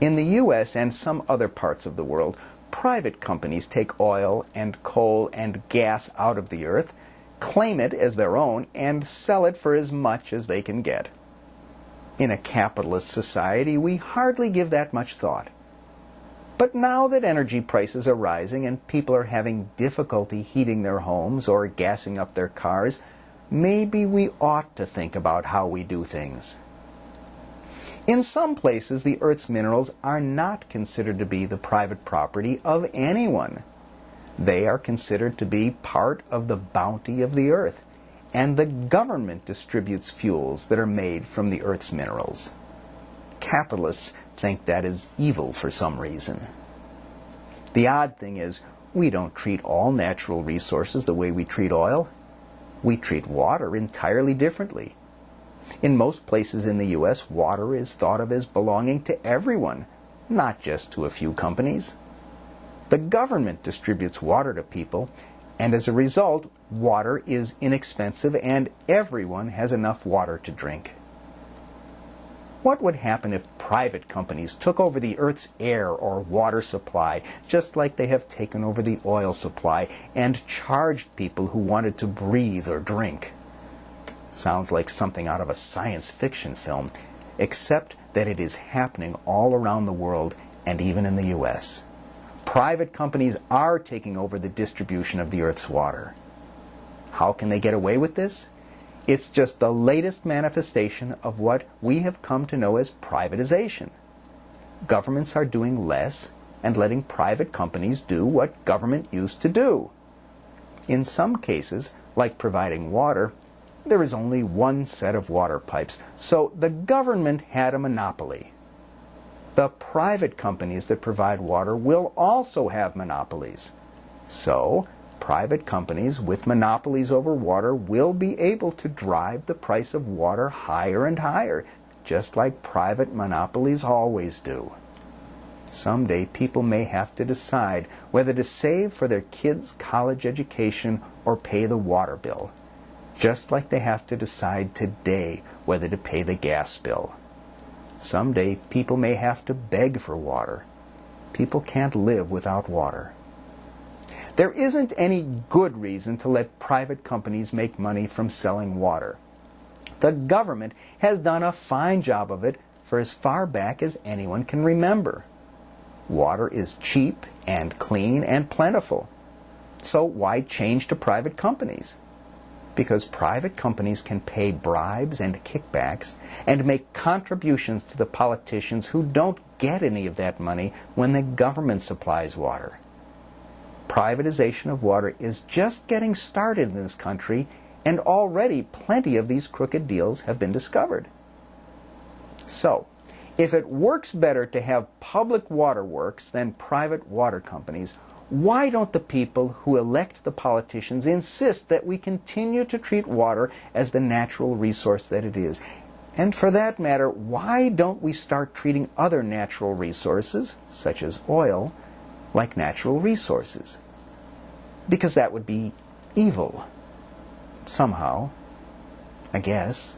In the U.S. and some other parts of the world, private companies take oil and coal and gas out of the earth, claim it as their own, and sell it for as much as they can get. In a capitalist society, we hardly give that much thought. But now that energy prices are rising and people are having difficulty heating their homes or gassing up their cars, maybe we ought to think about how we do things. In some places, the Earth's minerals are not considered to be the private property of anyone. They are considered to be part of the bounty of the Earth, and the government distributes fuels that are made from the Earth's minerals. Capitalists think that is evil for some reason. The odd thing is, we don't treat all natural resources the way we treat oil. We treat water entirely differently. In most places in the U.S., water is thought of as belonging to everyone, not just to a few companies. The government distributes water to people, and as a result, water is inexpensive and everyone has enough water to drink. What would happen if private companies took over the Earth's air or water supply, just like they have taken over the oil supply, and charged people who wanted to breathe or drink? Sounds like something out of a science fiction film, except that it is happening all around the world and even in the U.S. Private companies are taking over the distribution of the Earth's water. How can they get away with this? It's just the latest manifestation of what we have come to know as privatization. Governments are doing less and letting private companies do what government used to do. In some cases, like providing water, there is only one set of water pipes, so the government had a monopoly. The private companies that provide water will also have monopolies. So, private companies with monopolies over water will be able to drive the price of water higher and higher, just like private monopolies always do. Someday people may have to decide whether to save for their kids' college education or pay the water bill, just like they have to decide today whether to pay the gas bill. Someday people may have to beg for water. People can't live without water. There isn't any good reason to let private companies make money from selling water. The government has done a fine job of it for as far back as anyone can remember. Water is cheap and clean and plentiful. So why change to private companies? Because private companies can pay bribes and kickbacks and make contributions to the politicians who don't get any of that money when the government supplies water. Privatization of water is just getting started in this country, and already plenty of these crooked deals have been discovered. So, if it works better to have public waterworks than private water companies, why don't the people who elect the politicians insist that we continue to treat water as the natural resource that it is? And for that matter, why don't we start treating other natural resources, such as oil, like natural resources? Because that would be evil. Somehow, I guess.